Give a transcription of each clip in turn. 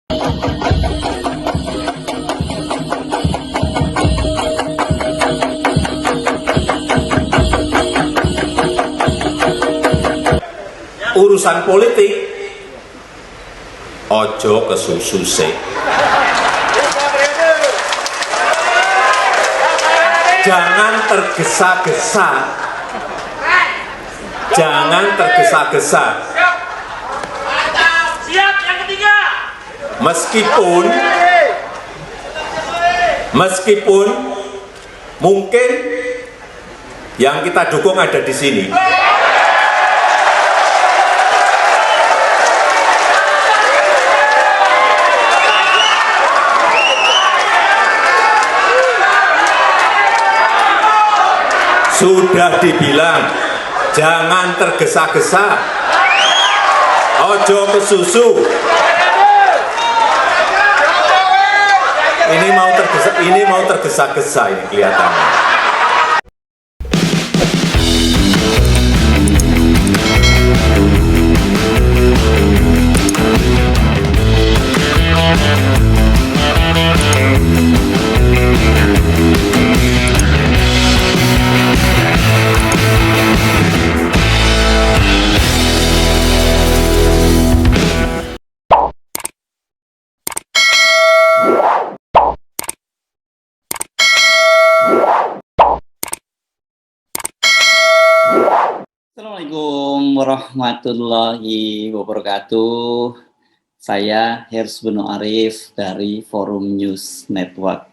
Urusan politik ojo kesusu sih. Jangan tergesa-gesa. Jangan tergesa-gesa. Siap yang ketiga. Meskipun mungkin yang kita dukung ada di sini. Sudah dibilang, jangan tergesa-gesa, ojo kesusu. Ini mau tergesa-gesa ini kelihatannya. Assalamualaikum warahmatullahi wabarakatuh. Saya Hers Beno Arif dari Forum News Network.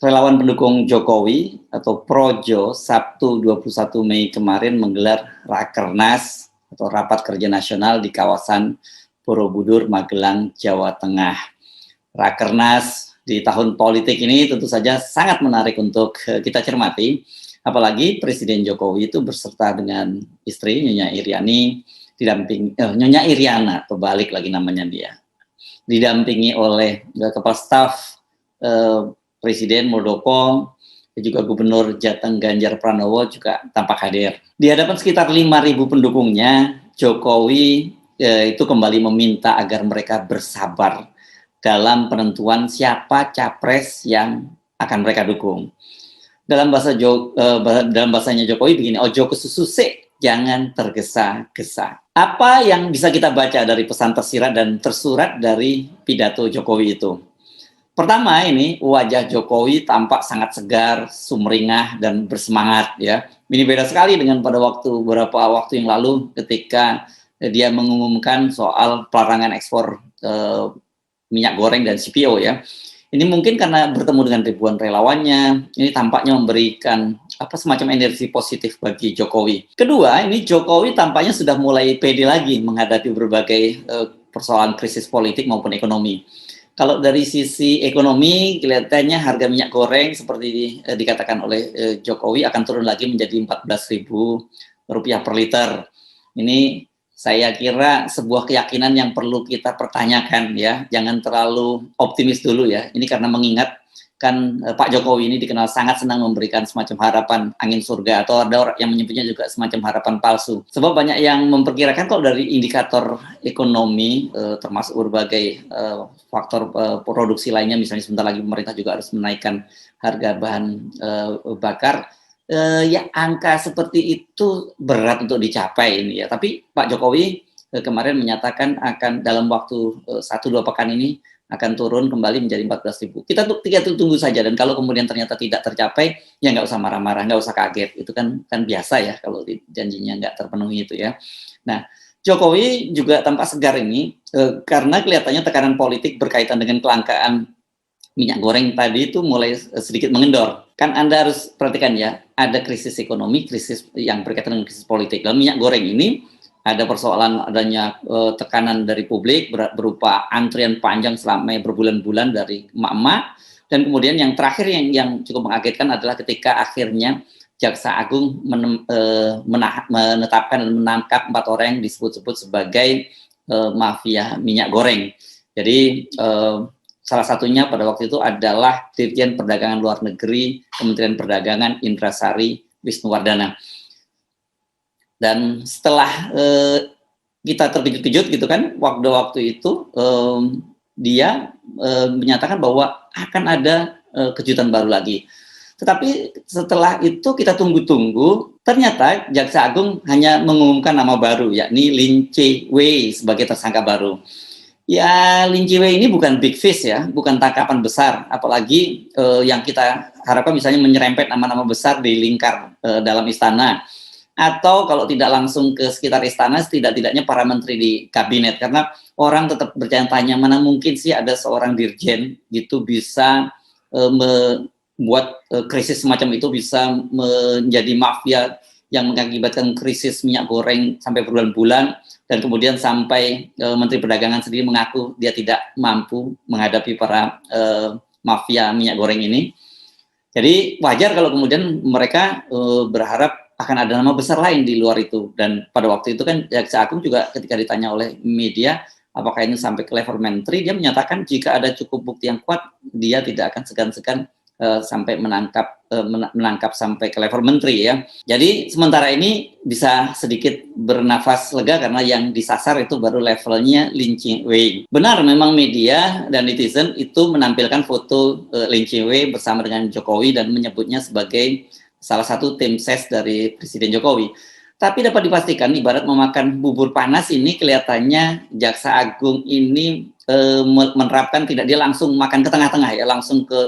Relawan pendukung Jokowi atau Projo Sabtu 21 Mei kemarin menggelar Rakernas atau Rapat Kerja Nasional di kawasan Borobudur, Magelang, Jawa Tengah. Rakernas di tahun politik ini tentu saja sangat menarik untuk kita cermati. Apalagi Presiden Jokowi itu berserta dengan istri Nyonya Iriani, Nyonya Iriana, terbalik lagi namanya dia, didampingi oleh Kepala Staf Presiden Muldoko, dan juga Gubernur Jateng Ganjar Pranowo juga tampak hadir. Di hadapan sekitar 5.000 pendukungnya, Jokowi itu kembali meminta agar mereka bersabar dalam penentuan siapa capres yang akan mereka dukung. Dalam bahasanya Jokowi begini, ojo kesusu sik, jangan tergesa-gesa. Apa yang bisa kita baca dari pesan tersirat dan tersurat dari pidato Jokowi itu? Pertama, ini wajah Jokowi tampak sangat segar, sumringah dan bersemangat ya. Ini beda sekali dengan pada beberapa waktu yang lalu ketika dia mengumumkan soal pelarangan ekspor minyak goreng dan CPO ya. Ini mungkin karena bertemu dengan ribuan relawannya, ini tampaknya memberikan semacam energi positif bagi Jokowi. Kedua, ini Jokowi tampaknya sudah mulai pede lagi menghadapi berbagai persoalan krisis politik maupun ekonomi. Kalau dari sisi ekonomi, kelihatannya harga minyak goreng seperti dikatakan oleh Jokowi akan turun lagi menjadi Rp14.000 per liter. Ini saya kira sebuah keyakinan yang perlu kita pertanyakan ya, jangan terlalu optimis dulu ya. Ini karena mengingat kan Pak Jokowi ini dikenal sangat senang memberikan semacam harapan angin surga, atau ada orang yang menyebutnya juga semacam harapan palsu. Sebab banyak yang memperkirakan kalau dari indikator ekonomi termasuk berbagai faktor produksi lainnya, misalnya sebentar lagi pemerintah juga harus menaikkan harga bahan bakar. Ya angka seperti itu berat untuk dicapai ini ya. Tapi Pak Jokowi kemarin menyatakan akan dalam waktu 1-2 pekan ini akan turun kembali menjadi 14.000. Kita tunggu saja, dan kalau kemudian ternyata tidak tercapai, ya nggak usah marah-marah, nggak usah kaget. Itu kan biasa ya kalau janjinya nggak terpenuhi itu ya. Nah, Jokowi juga tampak segar ini karena kelihatannya tekanan politik berkaitan dengan kelangkaan minyak goreng tadi itu mulai sedikit mengendor. Kan Anda harus perhatikan ya, ada krisis ekonomi, krisis yang berkaitan dengan krisis politik. Dalam minyak goreng ini ada persoalan adanya tekanan dari publik berupa antrian panjang selama berbulan-bulan dari emak-emak, dan kemudian yang terakhir yang cukup mengagetkan adalah ketika akhirnya Jaksa Agung menetapkan dan menangkap 4 orang yang disebut-sebut sebagai mafia minyak goreng. Jadi salah satunya pada waktu itu adalah Dirjen Perdagangan Luar Negeri Kementerian Perdagangan Indrasari Wisnuwardana. Dan setelah kita terkejut-kejut gitu kan, waktu itu dia menyatakan bahwa akan ada kejutan baru lagi. Tetapi setelah itu kita tunggu-tunggu, ternyata Jaksa Agung hanya mengumumkan nama baru, yakni Lin Che-wei sebagai tersangka baru. Ya, Lin Che-wei ini bukan big fish ya, bukan tangkapan besar, apalagi yang kita harapkan misalnya menyerempet nama-nama besar di lingkar dalam istana, atau kalau tidak langsung ke sekitar istana, setidak-tidaknya para menteri di kabinet, karena orang tetap bertanya-tanya, mana mungkin sih ada seorang dirjen gitu bisa membuat krisis semacam itu, bisa menjadi mafia yang mengakibatkan krisis minyak goreng sampai berbulan-bulan, dan kemudian sampai Menteri Perdagangan sendiri mengaku dia tidak mampu menghadapi para mafia minyak goreng ini. Jadi wajar kalau kemudian mereka berharap akan ada nama besar lain di luar itu. Dan pada waktu itu kan Jaksa Agung juga ketika ditanya oleh media apakah ini sampai ke level menteri, dia menyatakan jika ada cukup bukti yang kuat, dia tidak akan segan-segan sampai menangkap sampai ke level menteri ya. Jadi sementara ini bisa sedikit bernafas lega karena yang disasar itu baru levelnya Lin Che-wei. Benar, memang media dan netizen itu menampilkan foto Lin Che-wei bersama dengan Jokowi dan menyebutnya sebagai salah satu tim ses dari Presiden Jokowi. Tapi dapat dipastikan ibarat memakan bubur panas ini, kelihatannya Jaksa Agung ini menerapkan tidak dia langsung makan ke tengah-tengah ya, langsung ke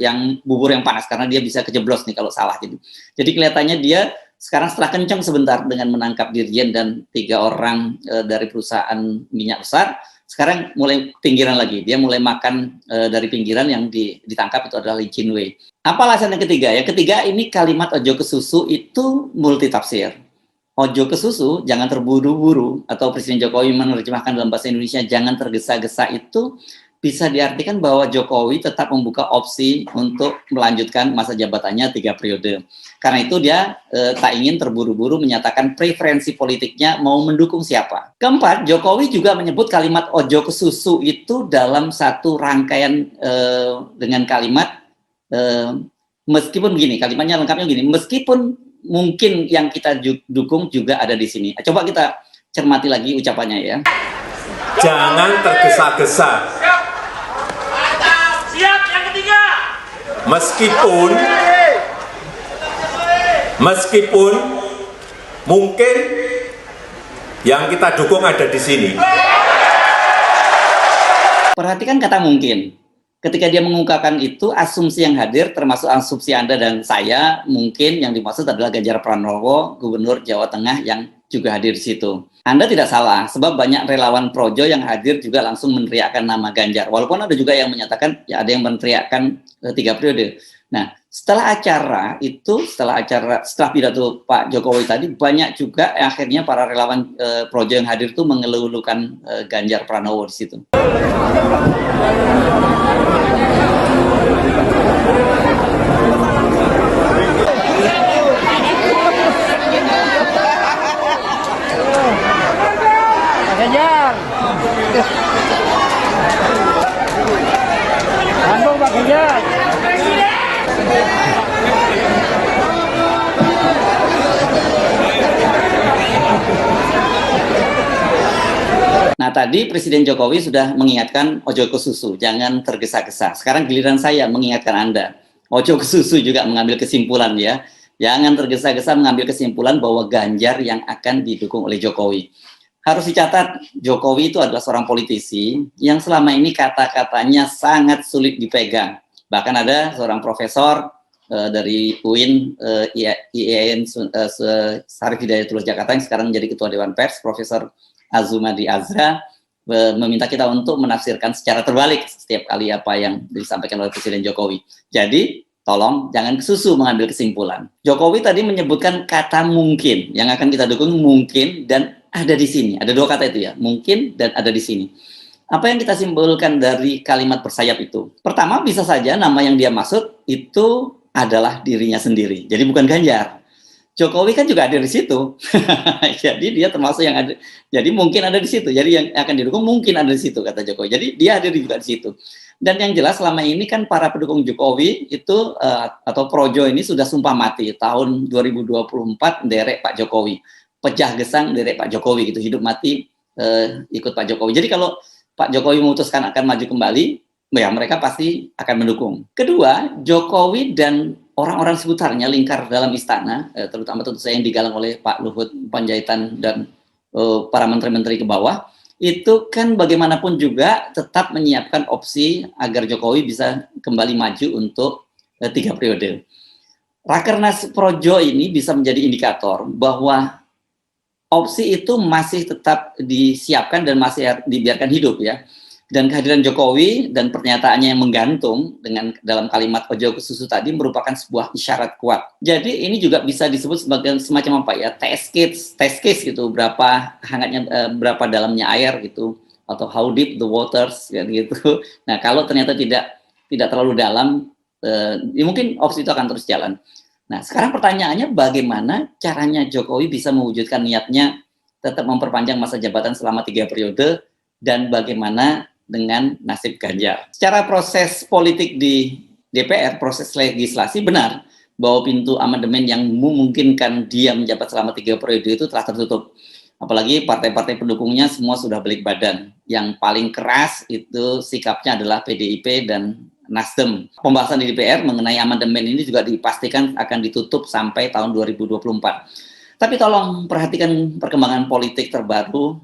yang bubur yang panas, karena dia bisa kejeblos nih kalau salah gitu. Jadi kelihatannya dia sekarang setelah kencang sebentar dengan menangkap dirjen dan 3 orang dari perusahaan minyak besar, sekarang mulai pinggiran lagi. Dia mulai makan dari pinggiran, yang ditangkap itu adalah Lin Che-wei. Apa alasan yang ketiga? Yang ketiga, ini kalimat ojo ke susu itu multitafsir. Ojo ke susu, jangan terburu-buru, atau Presiden Jokowi menerjemahkan dalam bahasa Indonesia jangan tergesa-gesa, itu bisa diartikan bahwa Jokowi tetap membuka opsi untuk melanjutkan masa jabatannya 3 periode. Karena itu dia tak ingin terburu-buru menyatakan preferensi politiknya mau mendukung siapa. Keempat, Jokowi juga menyebut kalimat ojo ke susu itu dalam satu rangkaian dengan kalimat meskipun begini, kalimatnya lengkapnya begini, meskipun mungkin yang kita dukung juga ada di sini. Coba kita cermati lagi ucapannya ya. Jangan tergesa-gesa. Siap, yang ketiga. Meskipun mungkin yang kita dukung ada di sini. Perhatikan kata mungkin. Ketika dia mengungkapkan itu, asumsi yang hadir termasuk asumsi Anda dan saya, mungkin yang dimaksud adalah Ganjar Pranowo, Gubernur Jawa Tengah, yang juga hadir di situ. Anda tidak salah, sebab banyak relawan Projo yang hadir juga langsung meneriakkan nama Ganjar. Walaupun ada juga yang menyatakan, ya ada yang meneriakkan 3 periode. Nah, setelah pidato Pak Jokowi tadi, banyak juga akhirnya para relawan Projo yang hadir itu mengeluhkan Ganjar Pranowo di situ. Ganjar. Sambung Pak Ganjar. Nah, tadi Presiden Jokowi sudah mengingatkan ojo ke susu, jangan tergesa-gesa. Sekarang giliran saya mengingatkan Anda. Ojo ke susu juga mengambil kesimpulan ya. Jangan tergesa-gesa mengambil kesimpulan bahwa Ganjar yang akan didukung oleh Jokowi. Harus dicatat, Jokowi itu adalah seorang politisi yang selama ini kata-katanya sangat sulit dipegang. Bahkan ada seorang profesor dari UIN, IAIN Syarif Hidayatullah Jakarta yang sekarang menjadi Ketua Dewan Pers, Profesor Azumadi Azra, meminta kita untuk menafsirkan secara terbalik setiap kali apa yang disampaikan oleh Presiden Jokowi. Jadi, tolong jangan kesusu mengambil kesimpulan. Jokowi tadi menyebutkan kata mungkin, yang akan kita dukung mungkin dan ada di sini. Ada 2 kata itu ya, mungkin dan ada di sini. Apa yang kita simpulkan dari kalimat bersayap itu? Pertama, bisa saja nama yang dia maksud itu adalah dirinya sendiri. Jadi bukan Ganjar. Jokowi kan juga ada di situ. Jadi dia termasuk yang ada. Jadi mungkin ada di situ. Jadi yang akan didukung mungkin ada di situ, kata Jokowi. Jadi dia ada juga di situ. Dan yang jelas selama ini kan para pendukung Jokowi itu atau Projo ini sudah sumpah mati tahun 2024 derek Pak Jokowi. Pecah gesang derek Pak Jokowi gitu, hidup mati ikut Pak Jokowi. Jadi kalau Pak Jokowi memutuskan akan maju kembali, ya mereka pasti akan mendukung. Kedua, Jokowi dan orang-orang seputarnya, lingkar dalam istana, terutama tentu saja yang digalang oleh Pak Luhut Panjaitan dan para menteri-menteri ke bawah, itu kan bagaimanapun juga tetap menyiapkan opsi agar Jokowi bisa kembali maju untuk 3 periode. Rakernas Projo ini bisa menjadi indikator bahwa opsi itu masih tetap disiapkan dan masih dibiarkan hidup ya. Dan kehadiran Jokowi dan pernyataannya yang menggantung dengan dalam kalimat ojo ke susu tadi merupakan sebuah isyarat kuat. Jadi ini juga bisa disebut sebagai semacam apa ya, test case gitu, berapa hangatnya, berapa dalamnya air gitu, atau how deep the waters ya, gitu. Nah kalau ternyata tidak terlalu dalam, ya mungkin opsi itu akan terus jalan. Nah, sekarang pertanyaannya bagaimana caranya Jokowi bisa mewujudkan niatnya tetap memperpanjang masa jabatan selama 3 periode dan bagaimana dengan nasib Ganjar. Secara proses politik di DPR, proses legislasi benar bahwa pintu amandemen yang memungkinkan dia menjabat selama 3 periode itu telah tertutup. Apalagi partai-partai pendukungnya semua sudah balik badan. Yang paling keras itu sikapnya adalah PDIP dan Nasdem. Pembahasan di DPR mengenai amandemen ini juga dipastikan akan ditutup sampai tahun 2024. Tapi tolong perhatikan perkembangan politik terbaru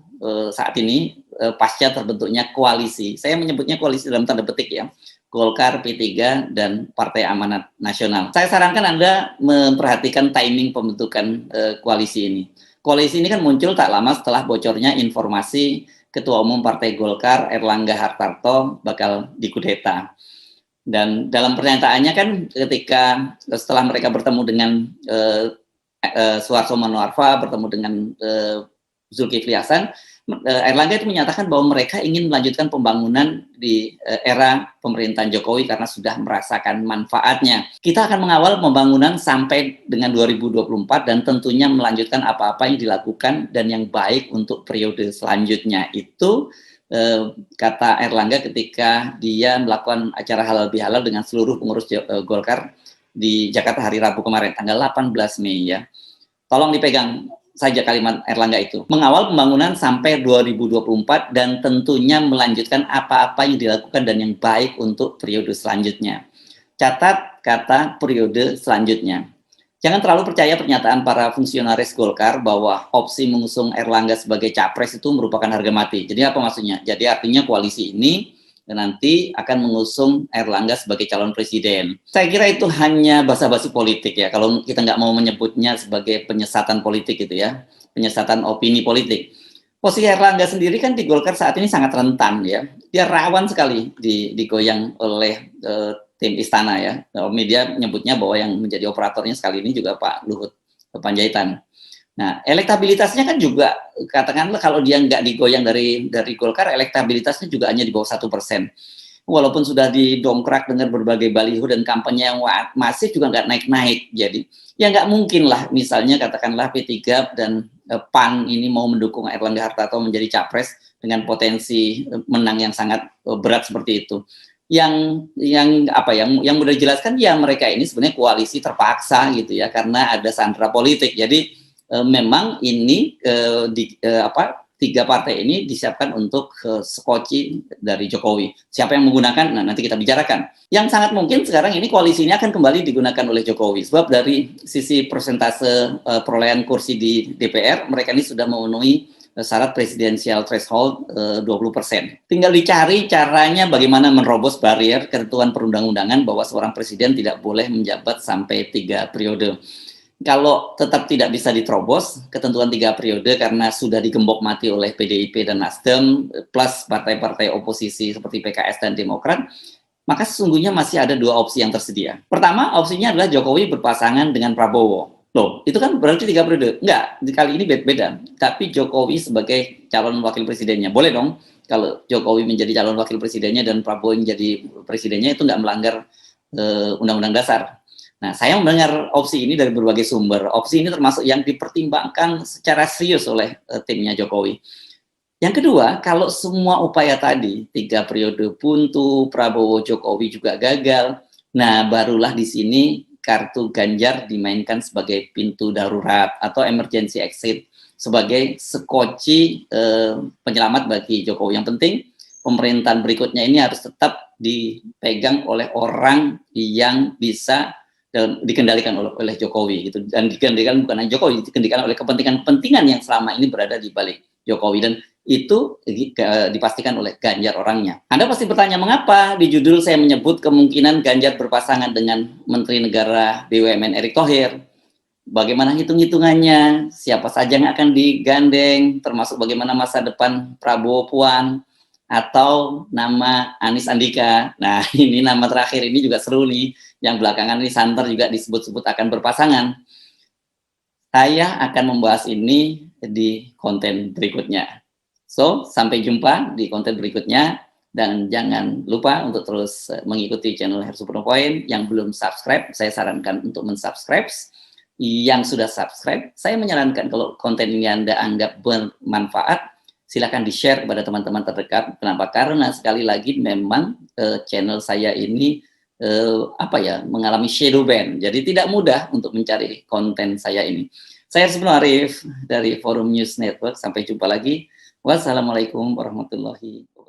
saat ini pasca terbentuknya koalisi. Saya menyebutnya koalisi dalam tanda petik ya. Golkar, P3, dan Partai Amanat Nasional. Saya sarankan Anda memperhatikan timing pembentukan koalisi ini. Koalisi ini kan muncul tak lama setelah bocornya informasi Ketua Umum Partai Golkar, Erlangga Hartarto, bakal dikudeta. Dan dalam pernyataannya kan ketika setelah mereka bertemu dengan Suharto Manoarfa, bertemu dengan Zulkifli Hasan, Erlangga itu menyatakan bahwa mereka ingin melanjutkan pembangunan di era pemerintahan Jokowi karena sudah merasakan manfaatnya. Kita akan mengawal pembangunan sampai dengan 2024 dan tentunya melanjutkan apa-apa yang dilakukan dan yang baik untuk periode selanjutnya. Itu kata Erlangga ketika dia melakukan acara halal bihalal dengan seluruh pengurus Golkar di Jakarta hari Rabu kemarin, tanggal 18 Mei ya. Tolong dipegang saja kalimat Erlangga itu. Mengawal pembangunan sampai 2024 dan tentunya melanjutkan apa-apa yang dilakukan dan yang baik untuk periode selanjutnya. Catat kata periode selanjutnya. Jangan terlalu percaya pernyataan para fungsionaris Golkar bahwa opsi mengusung Erlangga sebagai capres itu merupakan harga mati. Jadi apa maksudnya? Jadi artinya koalisi ini nanti akan mengusung Erlangga sebagai calon presiden. Saya kira itu hanya basa-basi politik ya, kalau kita nggak mau menyebutnya sebagai penyesatan politik gitu ya, penyesatan opini politik. Posisi Erlangga sendiri kan di Golkar saat ini sangat rentan ya, dia rawan sekali digoyang oleh tim istana ya. Media menyebutnya bahwa yang menjadi operatornya sekali ini juga Pak Luhut Panjaitan. Nah, elektabilitasnya kan juga katakanlah kalau dia nggak digoyang dari Golkar, elektabilitasnya juga hanya di bawah 1%. Walaupun sudah didongkrak dengan berbagai baliho dan kampanye yang masif juga nggak naik-naik. Jadi ya nggak mungkin lah misalnya katakanlah P3 dan PAN ini mau mendukung Erlangga Hartarto menjadi capres dengan potensi menang yang sangat berat seperti itu. Yang mudah dijelaskan ya mereka ini sebenarnya koalisi terpaksa gitu ya karena ada sandera politik. Jadi memang ini tiga partai ini disiapkan untuk skoci dari Jokowi. Siapa yang menggunakan? Nah, nanti kita bicarakan. Yang sangat mungkin sekarang ini koalisi ini akan kembali digunakan oleh Jokowi. Sebab dari sisi persentase perolehan kursi di DPR, mereka ini sudah memenuhi syarat presidensial threshold 20%. Tinggal dicari caranya bagaimana menerobos barier ketentuan perundang-undangan bahwa seorang presiden tidak boleh menjabat sampai 3 periode. Kalau tetap tidak bisa diterobos ketentuan 3 periode karena sudah digembok mati oleh PDIP dan Nasdem plus partai-partai oposisi seperti PKS dan Demokrat, maka sesungguhnya masih ada 2 opsi yang tersedia. Pertama, opsinya adalah Jokowi berpasangan dengan Prabowo. Loh, itu kan berarti 3 periode. Enggak, kali ini beda. Tapi Jokowi sebagai calon wakil presidennya. Boleh dong kalau Jokowi menjadi calon wakil presidennya dan Prabowo menjadi presidennya, itu enggak melanggar Undang-Undang Dasar. Nah, saya mendengar opsi ini dari berbagai sumber. Opsi ini termasuk yang dipertimbangkan secara serius oleh timnya Jokowi. Yang kedua, kalau semua upaya tadi, 3 periode buntu, Prabowo Jokowi juga gagal, nah barulah di sini kartu Ganjar dimainkan sebagai pintu darurat atau emergency exit, sebagai sekoci penyelamat bagi Jokowi. Yang penting pemerintahan berikutnya ini harus tetap dipegang oleh orang yang bisa dikendalikan oleh Jokowi gitu, dan dikendalikan bukan hanya Jokowi, dikendalikan oleh kepentingan-kepentingan yang selama ini berada di balik Jokowi, dan itu dipastikan oleh Ganjar orangnya. Anda pasti bertanya mengapa di judul saya menyebut kemungkinan Ganjar berpasangan dengan Menteri Negara BUMN Erick Thohir. Bagaimana hitung-hitungannya, siapa saja yang akan digandeng, termasuk bagaimana masa depan Prabowo Puan, atau nama Anies Andika. Nah, ini nama terakhir ini juga seru nih, yang belakangan ini santer juga disebut-sebut akan berpasangan. Saya akan membahas ini di konten berikutnya. So, sampai jumpa di konten berikutnya, dan jangan lupa untuk terus mengikuti channel Herzl Point. Yang belum subscribe, saya sarankan untuk mensubscribe. Yang sudah subscribe, saya menyarankan kalau konten ini Anda anggap bermanfaat, silakan di-share kepada teman-teman terdekat. Kenapa? Karena sekali lagi memang channel saya ini mengalami shadow ban. Jadi tidak mudah untuk mencari konten saya ini. Saya Herzl Arif dari Forum News Network. Sampai jumpa lagi. Wassalamualaikum warahmatullahi wabarakatuh.